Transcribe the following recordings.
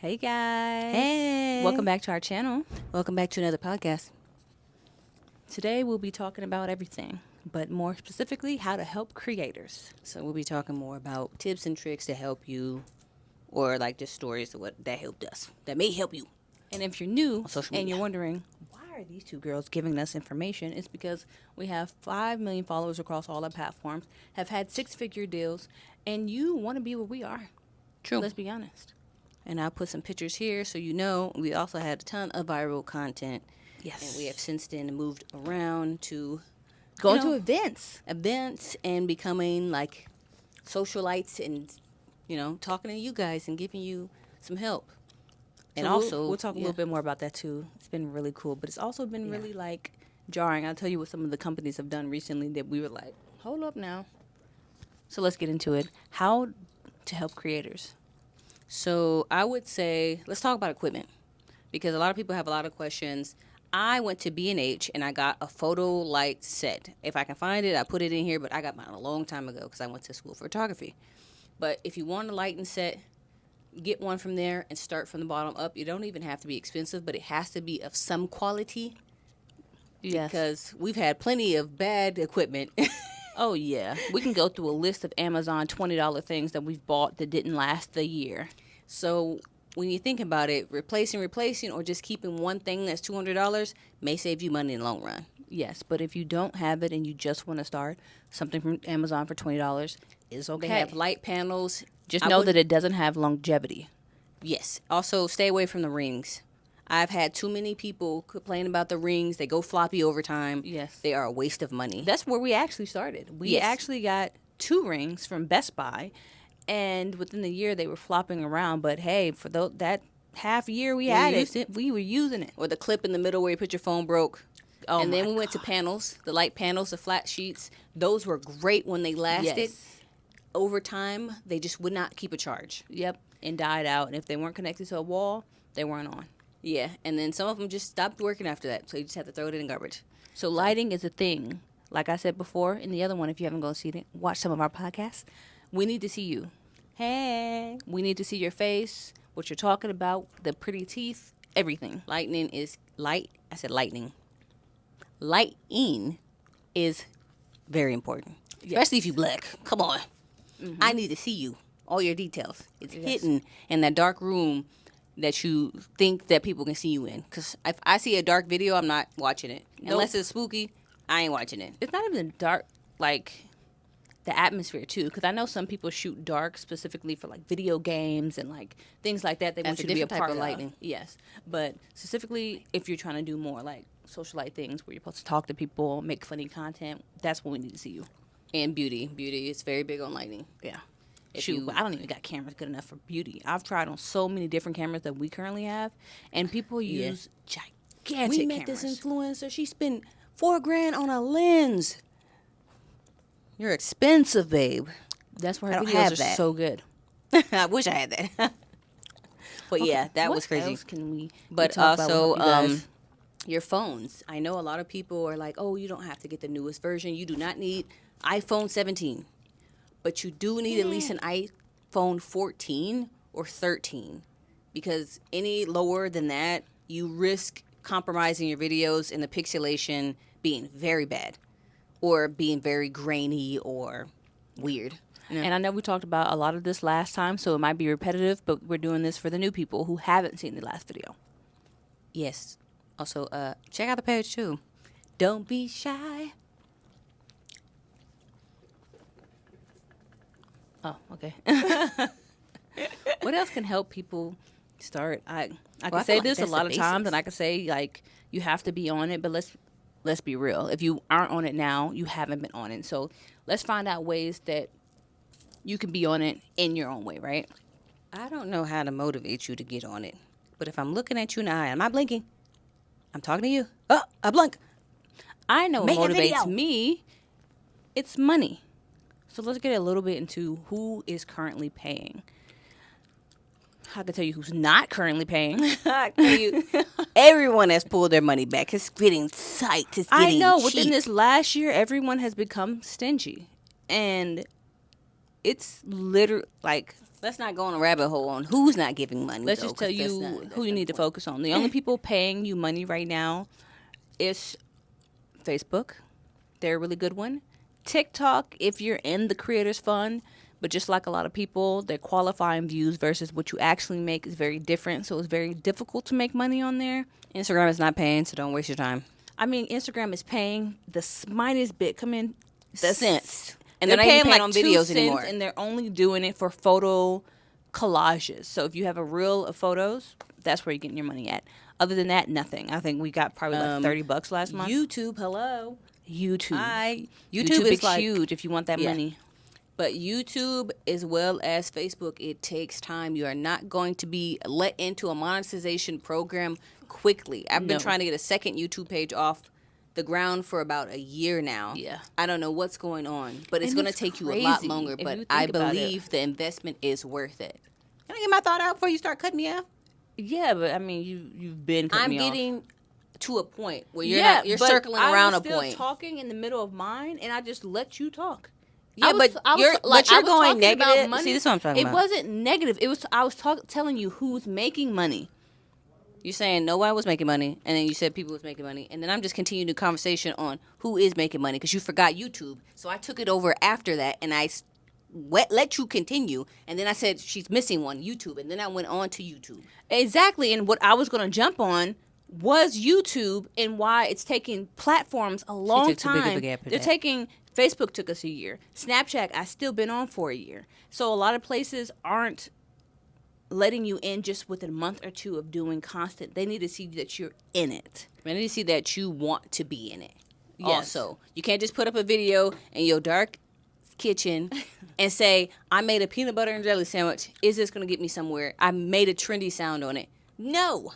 Hey guys. Hey. Welcome back to our channel. Welcome back to another podcast. Today we'll be talking about everything, but more specifically, how to help creators. So we'll be talking more about tips and tricks to help you, or like just stories of what that helped us, that may help you. And if you're new On social and media. you're wondering, why are these two girls giving us information? It's because we have 5 million followers across all our platforms, have had 6-figure deals, and you want to be where we are. True. Let's be honest. And I'll put some pictures here so you know. We also had a ton of viral content. Yes. And we have since then moved around to Going to events. and becoming like socialites and, talking to you guys and giving you some help. And So also, we'll talk a little bit more about that too. It's been really cool, but it's also been Yeah. really like jarring. I'll tell you what some of the companies have done recently that we were like, hold up now. So let's get into it. How to help creators. So I would say, let's talk about equipment, because a lot of people have a lot of questions. I went to B&H and I got a photo light set. If I can find it, I put it in here, but I got mine a long time ago because I went to school for photography. But if you want a lighting set, get one from there and start from the bottom up. You don't even have to be expensive, but it has to be of some quality, Yes. because we've had plenty of bad equipment. Oh, yeah. We can go through a list of Amazon $20 things that we've bought that didn't last a year. So when you think about it, replacing, or just keeping one thing that's $200 may save you money in the long run. Yes, but if you don't have it and you just want to start, something from Amazon for $20 is okay. They have light panels. Just know that it doesn't have longevity. Yes. Also, stay away from the rings. I've had too many people complain about the rings. They go floppy over time. Yes. They are a waste of money. That's where we actually started. We Yes. actually got 2 rings from Best Buy, and within the year they were flopping around. But hey, for that half year we had used it, we were using it. Or the clip in the middle where you put your phone broke. Oh, and then my we went to panels, the light panels, the flat sheets. Those were great when they lasted. Yes. Over time, they just would not keep a charge. Yep, and died out. And if they weren't connected to a wall, they weren't on. Yeah, and then some of them just stopped working after that, so you just have to throw it in garbage. So lighting is a thing. Like I said before, in the other one, if you haven't gone see it, watch some of our podcasts. We need to see you. Hey. We need to see your face, what you're talking about, the pretty teeth, everything. Lightning is light. I said lightning. Lighting is very important, especially if you black. Come on. Mm-hmm. I need to see you, all your details. It's hidden in that dark room that you think that people can see you in. Because if I see a dark video, I'm not watching it. Nope. Unless it's spooky, I ain't watching it. It's not even dark, like the atmosphere too, because I know some people shoot dark specifically for like video games and like things like that. They want That's you a to be a different type part of of lighting. Yes, but specifically if you're trying to do more like socialite things where you're supposed to talk to people, make funny content, that's when we need to see you. And beauty. Beauty is very big on lighting. Yeah. If Shoot, you- but I don't even got cameras good enough for beauty. I've tried on so many different cameras that we currently have, and people use gigantic We met cameras. this influencer. She spent $4,000 on a lens. You're expensive, babe. That's why I her don't videos have are that. so good. I wish I had that. But yeah, that What was crazy. else can we But talk about also, with you guys? your phones. I know a lot of people are like, oh, you don't have to get the newest version. You do not need iPhone 17. But you do need at least an iPhone 14 or 13. Because any lower than that, you risk compromising your videos and the pixelation being very bad. Or being very grainy or weird. And I know we talked about a lot of this last time, so it might be repetitive, but we're doing this for the new people who haven't seen the last video. Yes. Also, check out the page too. Don't be shy. Oh, okay. What else can help people start? I I can feel say like this a that's lot the of times, basics. and I can say like you have to be on it, but let's be real. If you aren't on it now, you haven't been on it. So let's find out ways that you can be on it in your own way, right? I don't know how to motivate you to get on it. But if I'm looking at you in the eye, I'm not blinking. I'm talking to you. Oh, I blink. I know Make a what motivates video. me. It's money. So let's get a little bit into who is currently paying. I can tell you who's not currently paying. I tell you, everyone has pulled their money back. It's getting tight. It's I getting know cheap. within this last year, everyone has become stingy. And it's literally like Let's not go on a rabbit hole on who's not giving money. Let's though, just tell 'cause that's you not- that's who you not need the to point. focus on. The only people paying you money right now is Facebook. They're a really good one. TikTok, if you're in the creators fund, but just like a lot of people, their qualifying views versus what you actually make is very different. So it's very difficult to make money on there. Instagram is not paying, so don't waste your time. I mean, Instagram is paying the slightest bit. Come in, the Cents. And they're they're not even paying paying like on 2 videos cents, anymore. and they're only doing it for photo collages. So if you have a reel of photos, that's where you're getting your money at. Other than that, nothing. I think we got probably like $30 last month. YouTube, hello. YouTube. Hi. YouTube is is like, huge if you want that Yeah. money. But YouTube, as well as Facebook, it takes time. You are not going to be let into a monetization program quickly. I've been No. trying to get a second YouTube page off the ground for about a year now. Yeah. I don't know what's going on, but it's And going to it's take you a lot crazy longer. if you But think I about it. believe the investment is worth it. Can I get my thought out before you start cutting me off? Yeah, but I mean, you've been cutting I'm me off. getting to a point where you're but circling I around was a still point. talking in the middle of mine, and I just let you talk. Yeah, I was but you're I was going talking about negative. money. See, this is what I'm talking it about. wasn't negative. It was I was telling you who's making money. You're saying nobody was making money, and then you said people was making money, and then I'm just continuing the conversation on who is making money because you forgot YouTube. So I took it over after that, and I let you continue, and then I said she's missing one, YouTube, and then I went on to YouTube. Exactly, and what I was going to jump on was YouTube and why it's taking platforms a long took too big of a time. gap at They're that. taking Facebook took us a year. Snapchat, I still been on for a year. So a lot of places aren't letting you in just within a month or two of doing constant. They need to see that you're in it. I need to see that you want to be in it. Yes. Also, you can't just put up a video in your dark kitchen and say, I made a peanut butter and jelly sandwich. Is this going to get me somewhere? I made a trendy sound on it. No.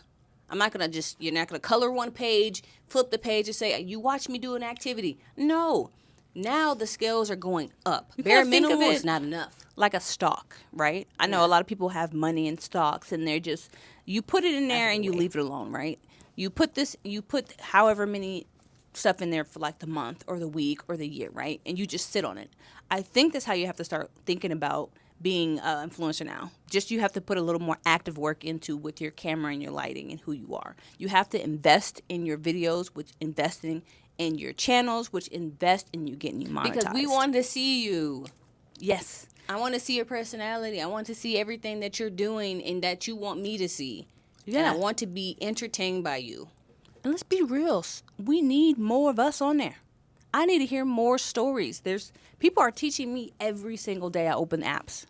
I'm not going to you're not going to color one page, flip the page and say, you watch me do an activity. No. Now the scales are going up. Bare gotta think of minimum it is not enough. like a stock, right? I know a lot of people have money in stocks and they're just you put it in there and you leave it alone, right? You put however many stuff in there for like the month or the week or the year, right? And you just sit on it. I think that's how you have to start thinking about being an influencer now. Just you have to put a little more active work into with your camera and your lighting and who you are. You have to invest in your videos, which investing in your channels, which invest in you getting you monetized. Because we want to see you. yes. I want to see your personality. I want to see everything that you're doing and that you want me to see. Yeah. And I want to be entertained by you. And let's be real. We need more of us on there. I need to hear more stories. People are teaching me every single day I open apps.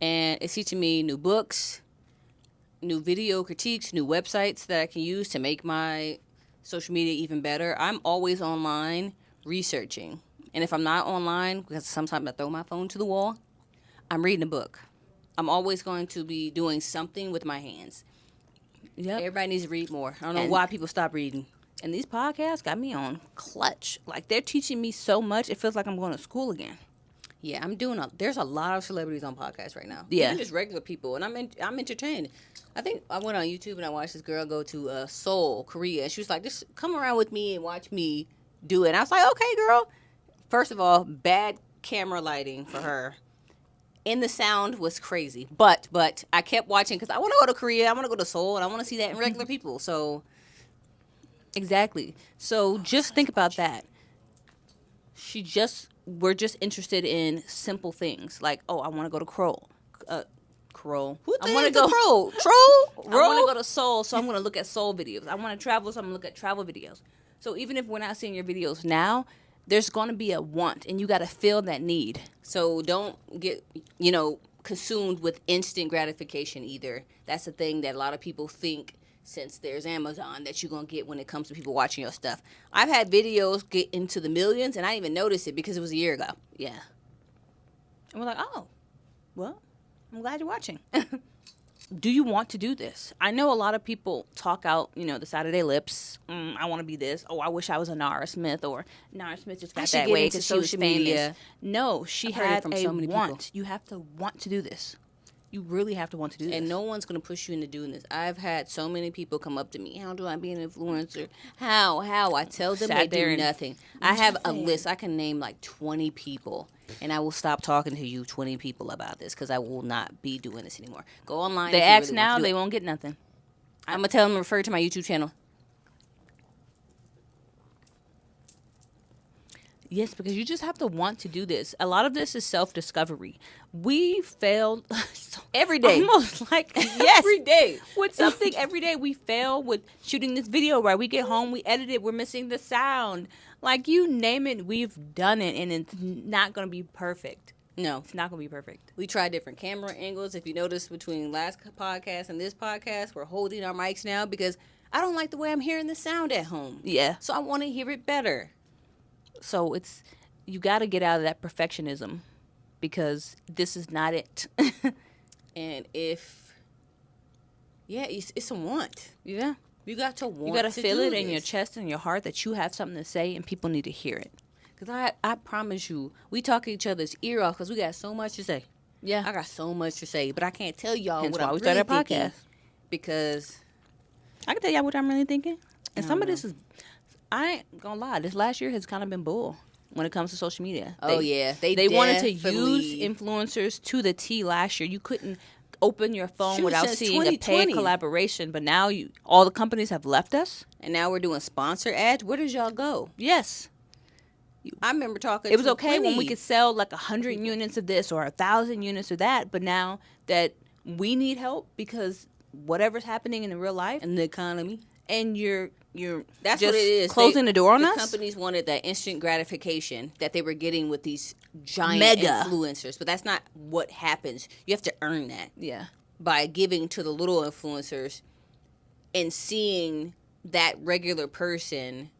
And it's teaching me new books, new video critiques, new websites that I can use to make my social media even better. I'm always online researching. And if I'm not online, because sometimes I throw my phone to the wall, I'm reading a book. I'm always going to be doing something with my hands. Yep. Everybody needs to read more. I don't know And- why people stop reading. And these podcasts got me on clutch. Like they're teaching me so much. It feels like I'm going to school again. Yeah, there's a lot of celebrities on podcasts right now. Yeah. Even just regular people, and I'm entertained. I think I went on YouTube and I watched this girl go to Seoul, Korea, and she was like, "Just come around with me and watch me do it." And I was like, "Okay, girl." First of all, bad camera lighting for her, and the sound was crazy. But I kept watching because I want to go to Korea, I want to go to Seoul, and I want to see that in regular people. So Exactly. So just think about that. We're just interested in simple things like, oh, I want to go to Kroll. Kroll. who I want to go go. troll? I want to go to Seoul, so I'm going to look at Seoul videos. I want to travel, so I'm going to look at travel videos. So even if we're not seeing your videos now, there's going to be a want, and you got to feel that need. So don't get, consumed with instant gratification either. That's the thing that a lot of people think since there's Amazon that you're going to get when it comes to people watching your stuff. I've had videos get into the millions and I didn't even notice it because it was a year ago. Yeah. And we're like, oh, well, I'm glad you're watching. Do you want to do this? I know a lot of people talk out, the side of their lips. I want to be this. Oh, I wish I was a Nara Smith, or Nara Smith just got should that get way into because she was social famous. media. No, she I've heard it had from a so many people. want. You have to want to do this. You really have to want to do this. And no one's going to push you into doing this. I've had so many people come up to me. How do I be an influencer? How? I tell them they do nothing. I have a list. I can name like 20 people. And I will stop talking to you, 20 people, about this because I will not be doing this anymore. Go online. They ask now, they won't get nothing. I'm going to tell them to refer to my YouTube channel. Yes, because you just have to want to do this. A lot of this is self-discovery. We failed every day. Almost like, yes. Every day. With something every day. We fail with shooting this video, right? We get home, we edit it, we're missing the sound. Like, you name it, we've done it, and it's not going to be perfect. No. It's not going to be perfect. We tried different camera angles. If you notice between last podcast and this podcast, we're holding our mics now because I don't like the way I'm hearing the sound at home. Yeah. So I want to hear it better. So you got to get out of that perfectionism because this is not it. And it's a want. Yeah. You got to want. You got to feel it in this. your chest and your heart that you have something to say and people need to hear it. Because I promise you, we talk each other's ear off because we got so much to say. Yeah. I got so much to say, but I can't tell y'all Hence what why I'm we really started a thinking. podcast. Because I can tell y'all what I'm really thinking. And some of this is, I ain't gonna lie, this last year has kind of been bull when it comes to social media. They wanted to use influencers to the T last year. You couldn't open your phone without seeing a paid collaboration, but now all the companies have left us. And now we're doing sponsor ads. Where did y'all go? Yes. I remember talking. It was okay when we could sell like 100 units of this or 1,000 units of that, but now that we need help because whatever's happening in the real life and the economy, and you're that's just what it is. Closing the door on us. Companies wanted that instant gratification that they were getting with these giant mega influencers, but that's not what happens. You have to earn that. Yeah. By giving to the little influencers and seeing that regular person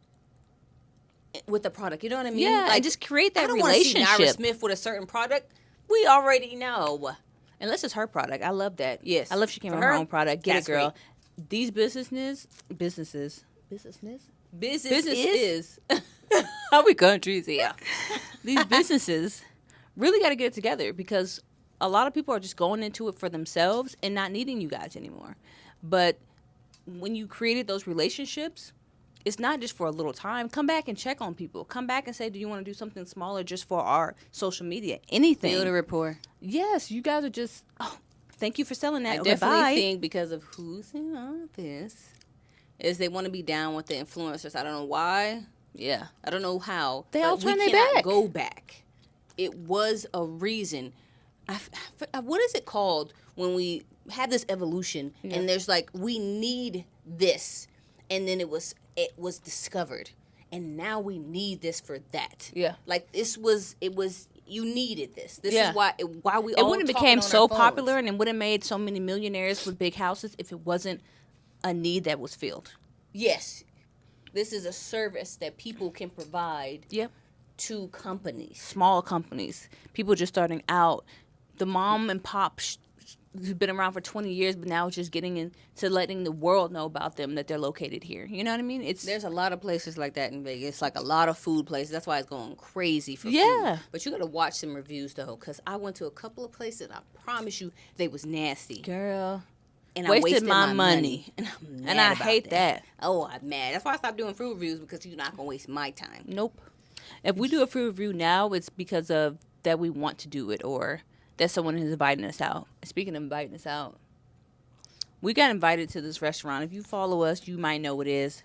with the product. You know what I mean? Yeah, like, just create that relationship. relationship. I don't want to see Nyra Smith with a certain product. We already know. Unless it's her product. I love that. Yes. I love she came with her own product. Get it, girl. Great. These businesses. Business is. How we countries here? These businesses really got to get it together because a lot of people are just going into it for themselves and not needing you guys anymore. But when you created those relationships, it's not just for a little time. Come back and check on people. Come back and say, do you want to do something smaller just for our social media? Anything. Build a rapport. Yes, you guys are just, thank you for selling that. I definitely think because of who's in office is they want to be down with the influencers. I don't know why. Yeah. I don't know how. They all turn their back. Go back. It was a reason. What is it called when we have this evolution and there's like, we need this. And then it was discovered. And now we need this for that. Yeah. Like you needed this. This is why we all it wouldn't have became so popular and it would have made so many millionaires with big houses if it wasn't a need that was filled. Yes. This is a service that people can provide to companies. Small companies. People just starting out. The mom and pop who's been around for 20 years, but now it's just getting into letting the world know about them, that they're located here. You know what I mean? There's a lot of places like that in Vegas. Like a lot of food places. That's why it's going crazy for food. But you got to watch some reviews, though, because I went to a couple of places, and I promise you, they was nasty. Girl. And I wasted my money. And I'm mad I hate that. Oh, I'm mad. That's why I stopped doing food reviews, because you're not going to waste my time. Nope. If we do a food review now, it's because of that we want to do it or that someone is inviting us out. Speaking of inviting us out, we got invited to this restaurant. If you follow us, you might know what it is.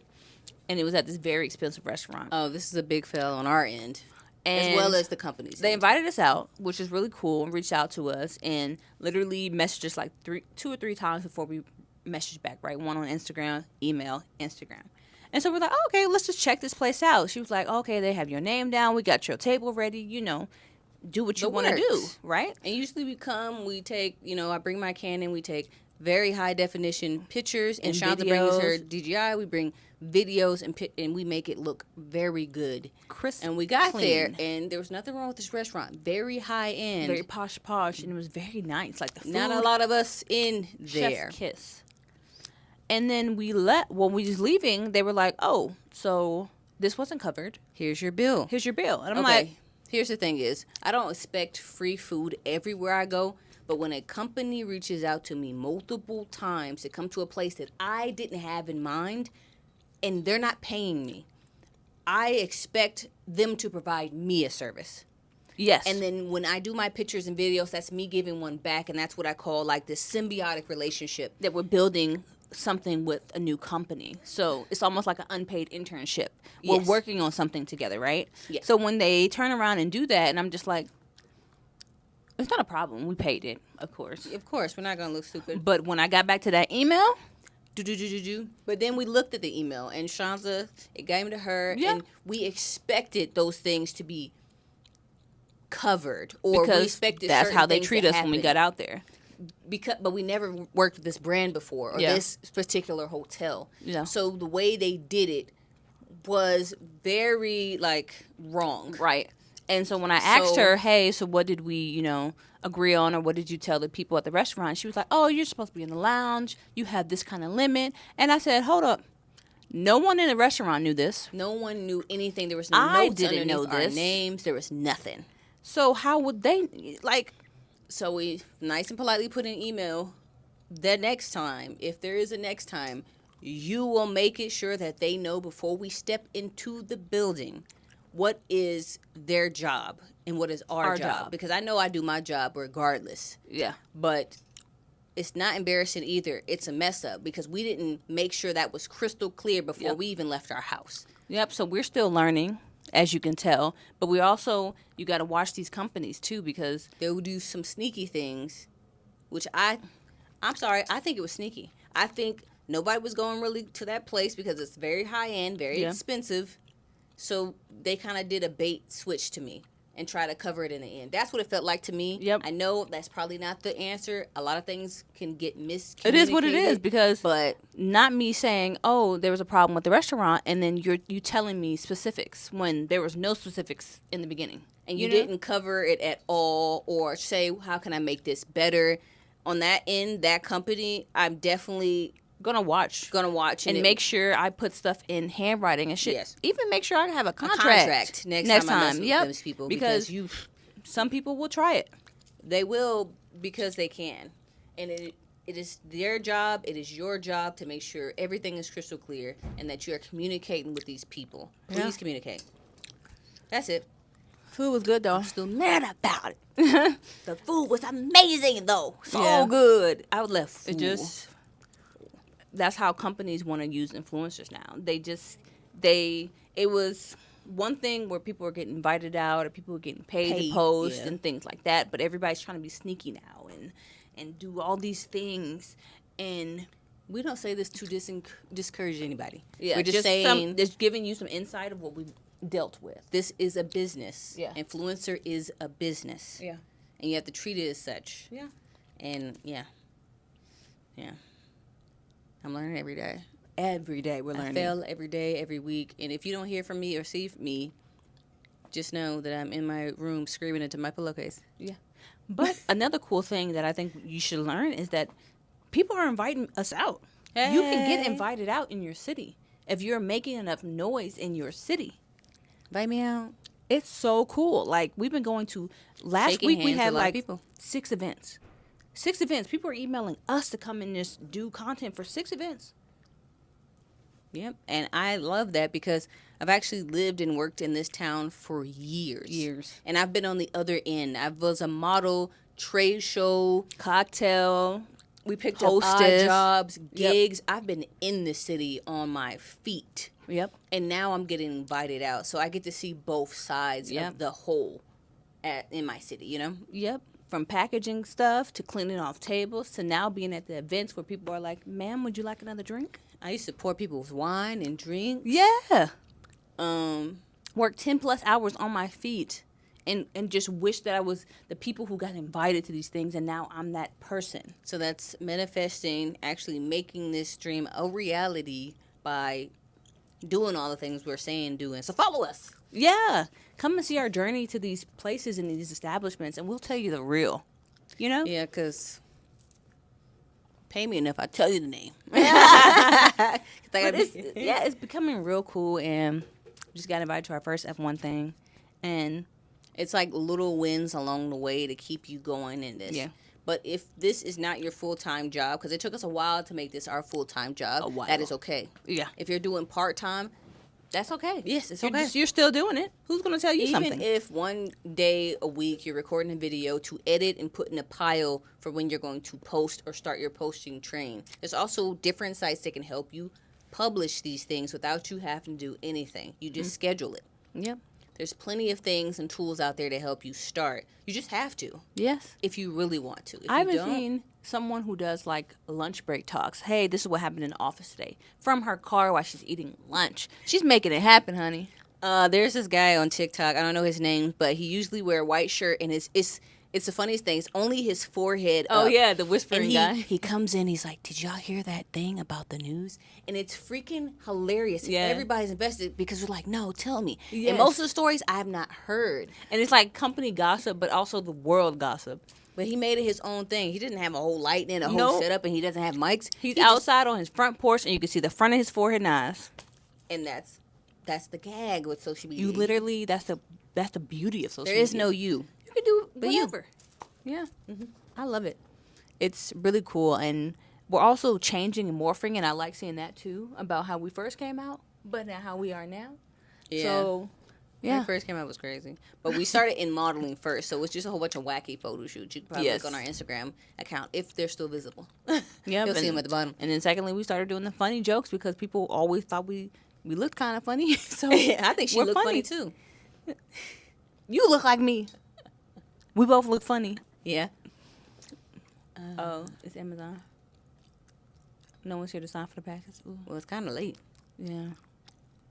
And it was at this very expensive restaurant. Oh, this is a big fail on our end. And as well as the company's. They invited us out, which is really cool, and reached out to us and literally messaged us like 2 or 3 times before we messaged back, right? One on Instagram, email, Instagram. And so we're like, oh, okay, let's just check this place out. She was like, okay, they have your name down. We got your table ready, do what you want to do, right? And usually we take, I bring my Canon, we take very high definition pictures, and Shonda brings her DJI, we bring videos and we make it look very good. Crisp, and we got clean. there, and there was nothing wrong with this restaurant. Very high end. Very posh, and it was very nice. Like the food. Not a lot of us in there. Chef's kiss. And then when we was leaving, they were like, oh, so this wasn't covered. Here's your bill. And I'm like, here's the thing is, I don't expect free food everywhere I go, But when a company reaches out to me multiple times to come to a place that I didn't have in mind, and they're not paying me, I expect them to provide me a service. Yes. And then when I do my pictures and videos, that's me giving one back, and that's what I call like this symbiotic relationship. That we're building something with a new company. So it's almost like an unpaid internship. We're Yes. working on something together, right? Yes. So when they turn around and do that, and I'm just like, it's not a problem. We paid it, of course. Of course, we're not going to look stupid. But when I got back to that email, But then we looked at the email, and Shanza, it came to her, Yeah. and we expected those things to be covered, or we because expected that's certain how they things treat to us when we happen. got out there. But we never worked with this brand before, or Yeah. this particular hotel. Yeah. So the way they did it was very like wrong. Right. And so when I asked So- her, hey, so what did we, agree on, or what did you tell the people at the restaurant? She was like, oh, you're supposed to be in the lounge. You have this kind of limit. And I said, hold up. No one in the restaurant knew this. No one knew anything. There was no I notes didn't underneath know our this. names. There was nothing. So how would they, like, So we nice and politely put in an email. The next time, if there is a next time, you will make it sure that they know before we step into the building what is their job and what is our job. Because I know I do my job regardless. yeah. But it's not embarrassing either. It's a mess up because we didn't make sure that was crystal clear before Yep. we even left our house. Yep. So we're still learning, as you can tell. But we also, you got to watch these companies, too, because They would do some sneaky things, which I'm sorry, I think it was sneaky. I think nobody was going really to that place because it's very high end, very Yeah. expensive. So they kind of did a bait switch to me and try to cover it in the end. That's what it felt like to me. Yep. I know that's probably not the answer. A lot of things can get miscommunicated. it is what it is, because But not me saying, oh, there was a problem with the restaurant, and then you telling me specifics when there was no specifics in the beginning. and you know? didn't cover it at all or say, how can I make this better? On that end, that company, I'm definitely Gonna watch. going to watch. And it- make sure I put stuff in handwriting and shit. Yes. Even make sure I have a a contract. next time I mess with Yep. those people. Because Because some people will try it. they will because they can. And it is their job, it is your job to make sure everything is crystal clear and that you're communicating with these people. Please Yeah. communicate. That's it. Food was good though. Still mad about it. The food was amazing though. So Yeah. good. I would left. It just that's how companies want to use influencers now. It was one thing where people were getting invited out or people were getting paid Paid, to post yeah. and things like that, but everybody's trying to be sneaky now and do all these things, and we don't say this to discourage anybody. yeah, We're just saying just giving you some insight of what we dealt with. this is a business. Yeah. Influencer is a business. Yeah. And you have to treat it as such. Yeah. And yeah. I'm learning every day. Every day we're I learning. fail every day, every week. And if you don't hear from me or see me, just know that I'm in my room screaming into my pillowcase. Yeah. But another cool thing that I think you should learn is that people are inviting us out. You can get Hey. invited out in your city if you're making enough noise in your city. Invite me out. It's so cool. Like, we've been going to, last Shaking week we hands with had a lot of like people. 6 events. 6 events. People are emailing us to come and just do content for 6 events. Yep. And I love that because I've actually lived and worked in this town for years. And I've been on the other end. I was a model, trade show. Cocktail. We picked up Hostess. odd jobs, Yep. gigs. I've been in the city on my feet. Yep. And now I'm getting invited out. So I get to see both sides Yep. of the whole in my city, you know? Yep. From packaging stuff to cleaning off tables to now being at the events where people are like, ma'am, would you like another drink? I used to pour people's wine and drink. Yeah. Um, Work 10 plus hours on my feet and just wish that I was the people who got invited to these things, and now I'm that person. so that's manifesting, actually making this dream a reality by doing all the things we're saying, doing. So follow us. Yeah. Come and see our journey to these places and these establishments, and we'll tell you the real. You know? Yeah, because pay me enough, I'll tell you the name. But it's becoming real cool, and just got invited to our first F1 thing. And It's like little wins along the way to keep you going in this. Yeah. But if this is not your full-time job, because it took us a while to make this our full-time job, that is okay. Yeah. If you're doing part-time, that's okay. Yes, it's okay. You're still doing it. Who's going to tell you something? Even if one day a week you're recording a video to edit and put in a pile for when you're going to post or start your posting train. There's also different sites that can help you publish these things without you having to do anything. You just schedule it. Yep. There's plenty of things and tools out there to help you start. You just have to. Yes. If you really want to. If I you haven't don't, seen someone who does like lunch break talks. Hey, this is what happened in the office today. From her car while she's eating lunch. She's making it happen, honey. there's this guy on TikTok. I don't know his name, but he usually wear a white shirt and it's the funniest thing. It's only his forehead Oh up. yeah, the whispering And guy. he comes in, he's like, did y'all hear that thing about the news? And it's freaking hilarious. And Yeah. everybody's invested because we're like, no, tell me. Yes. And most of the stories I have not heard. And it's like company gossip, but also the world gossip. But he made it his own thing. He didn't have a whole light and a whole Nope. setup, and he doesn't have mics. He's He just- outside on his front porch, and you can see the front of his forehead and eyes. and that's the gag with social media. You literally, that's the beauty of social There media. is no you. You can do But you. whatever. Yeah, I love it. It's really cool, and we're also changing and morphing, and I like seeing that too about how we first came out, but now how we are now. Yeah. So, When yeah, it first came out, it was crazy. But we started in modeling first, so it's just a whole bunch of wacky photo shoots. You can probably Yes. look on our Instagram account if they're still visible. yeah. You'll see them at the bottom. And then secondly, we started doing the funny jokes because people always thought we looked kind of funny. So I think she we're looked funny too. You look like me. We both look funny. Yeah. Oh, it's Amazon. No one's here to sign for the package. Ooh. Well, it's kind of late. Yeah.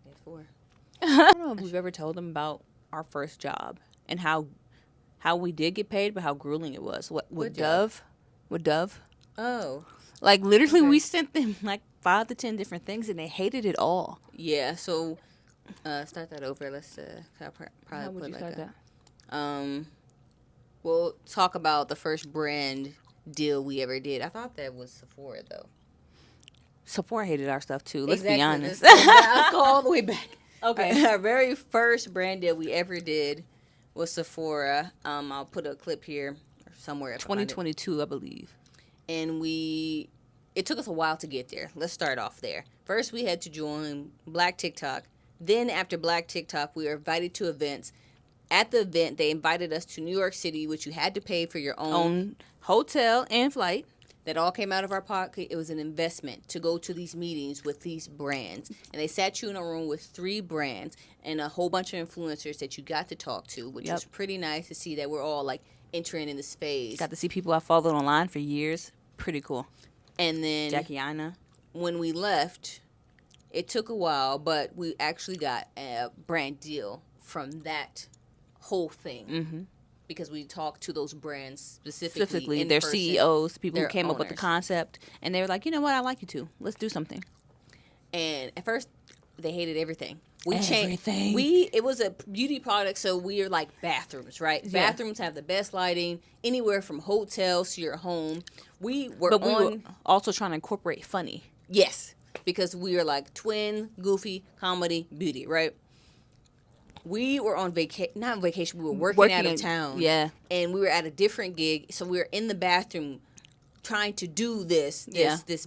It's 4. I don't know if we've ever told them about our first job and how we did get paid, but how grueling it was. What What with job? Dove? With Dove? Oh. Like literally, Okay. we sent them like 5 to 10 different things, and they hated it all. Yeah. So, start that over. Let's probably How would put you like start a. that? We'll talk about the first brand deal we ever did. I thought that was Sephora though. Sephora hated our stuff too. Let's be honest. Let's go all the way back. Okay. Our very first brand deal we ever did was Sephora. I'll put a clip here or somewhere. if I find it. 2022, I believe. And it took us a while to get there. Let's start off there. First, we had to join Black TikTok. Then, after Black TikTok, we were invited to events. At the event, they invited us to New York City, which you had to pay for your own. On hotel and flight. That all came out of our pocket. It was an investment to go to these meetings with these brands. And they sat you in a room with 3 brands and a whole bunch of influencers that you got to talk to, which Yep. was pretty nice to see that we're all like entering in this phase. Got to see people I followed online for years. Pretty cool. And then Jackie Aina. when we left, it took a while, but we actually got a brand deal from that whole thing. Mm-hmm. Because we talked to those brands specifically in their person. CEOs, people their who came up with the owners. concept, and they were like, you know what, I like you too. Let's do something. And at first, they hated everything. We Everything. changed. It was a beauty product, so we are like bathrooms, right? Yeah. Bathrooms have the best lighting, anywhere from hotels to your home. We were But we on. were also trying to incorporate funny. Yes, because we are like twin, goofy, comedy, beauty, right? We were on not vacation. We were working out of town. Yeah. And we were at a different gig, so we were in the bathroom trying to do this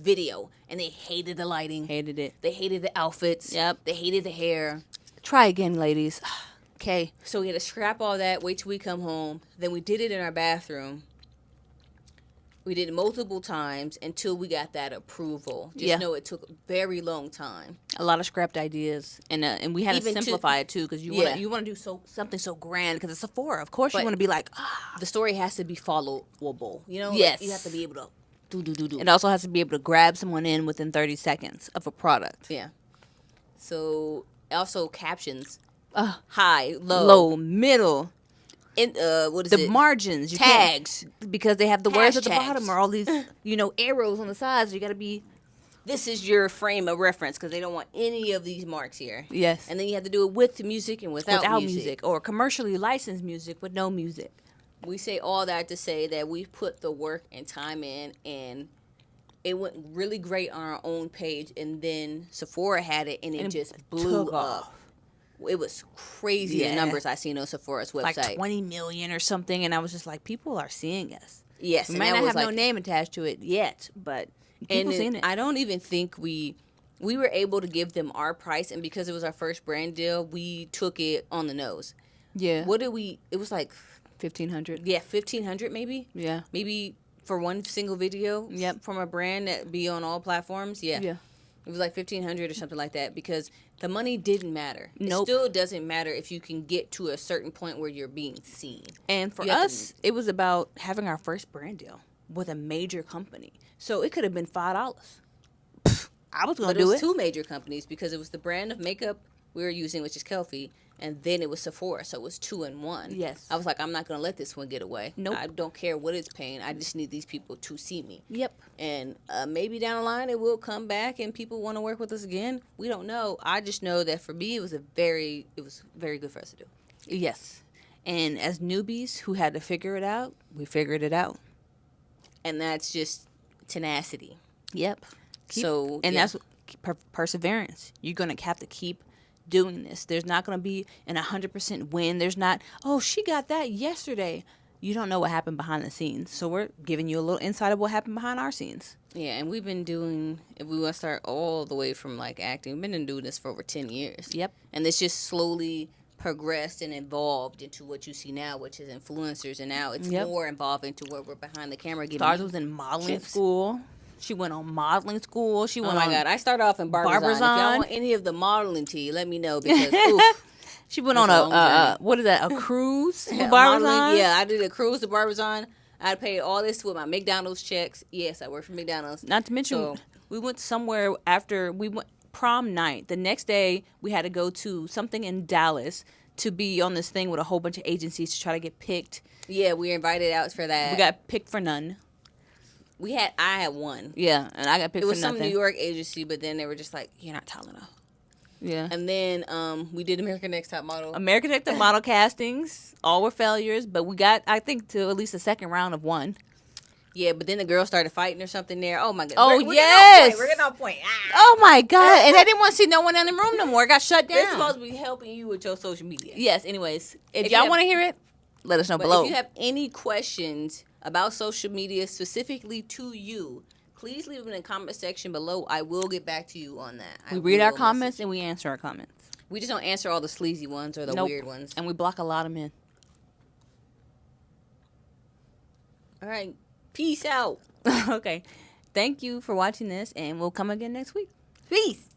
video, and they hated the lighting. Hated it. They hated the outfits. Yep. They hated the hair. Try again, ladies. Okay. So we had to scrap all that, wait till we come home. Then we did it in our bathroom. We did it multiple times until we got that approval. Just Yeah. know it took a very long time. A lot of scrapped ideas, and we had Even to to- simplify it too, because Yeah. you want to do something so grand because it's Sephora. Of course, you But- want to be like, The story has to be followable. You know? Like, Yes. you have to be able to do. It also has to be able to grab someone in within 30 seconds of a product. Yeah. So also captions. Uh, High, Low, middle, In, what is the it? margins, you can't- Tags. because they have the words at the Hashtags. bottom or all these, arrows on the sides. You got to be This is your frame of reference because they don't want any of these marks here. yes, And then you have to do it with the music and without music. or commercially licensed music with no music. We say all that to say that we put the work and time in, and it went really great on our own page. And then Sephora had it, and it just blew took up. off. It was crazy Yeah. the numbers I seen on Sephora's website. Like 20 million or something, and I was just like, people are seeing us. Yes, We and might that not was have no like, name attached to it yet, but people seen it. I don't even think we were able to give them our price, and because it was our first brand deal, we took it on the nose. Yeah, What did we? It was like 1,500. yeah, 1,500 maybe. Yeah, Maybe for one single video. Yep. From a brand that be on all platforms. Yeah. yeah. It was like 1,500 or something like that because the money didn't matter. Nope. It still doesn't matter if you can get to a certain point where you're being seen. And for You have us, it was about having our first brand deal with a major company. So it could have been $5. I was gonna But it do was it. two major companies because it was the brand of makeup we were using, which is Kelfie, and then it was Sephora, so it was 2 in 1. Yes. I was like, I'm not gonna let this one get away. Nope. I don't care what it's paying. I just need these people to see me. Yep. And maybe down the line it will come back and people want to work with us again. We don't know. I just know that for me it was very good for us to do. Yes. And as newbies who had to figure it out, we figured it out. And that's just tenacity. Yep. So And yeah. that's perseverance. You're gonna have to keep doing this. There's not gonna be an 100% win. There's not. Oh, she got that yesterday. You don't know what happened behind the scenes. So we're giving you a little insight of what happened behind our scenes. Yeah, and we've been doing, if we want to start all the way from like acting, we've been doing this for over 10 years. Yep. And it's just slowly progressed and evolved into what you see now, which is influencers. And now it's Yep. more involved into where we're behind the camera giving Stars you was in modeling tips. school. She went on modeling school. She Oh went my on. God, I started off in Barbizon. If y'all Barbizon. want any of the modeling tea, let me know because, oof. She went That's on a long journey. what is that? A cruise with Modeling, Barbizon? yeah, I did a cruise to Barbizon. I paid all this with my McDonald's checks. Yes, I worked for McDonald's. Not to mention, So- we went somewhere after we went prom night. The next day, we had to go to something in Dallas to be on this thing with a whole bunch of agencies to try to get picked. Yeah, we were invited out for that. We got picked for none. I had one. Yeah, and I got picked It was for some nothing. New York agency, but then they were just like, "You're not tall enough." Yeah. And then we did American Next Top Model. American Next Top Model castings, all were failures, but we got, I think, to at least the second round of one. Yeah, but then the girls started fighting or something there. Oh my God! Oh, We're yes! getting off point. Ah. Oh my God! And they didn't want to see no one in the room no more. It got shut They're down. supposed to be helping you with your social media. Yes. Anyways, if you y'all have- want to hear it, let us know But below. if you have any questions about social media specifically to you, please leave them in the comment section below. I will get back to you on that. we read our will comments message and we answer our comments. you. We just don't answer all the sleazy ones or the Nope. weird ones. And we block a lot of men. All right. Peace out. Okay. Thank you for watching this, and we'll come again next week. Peace.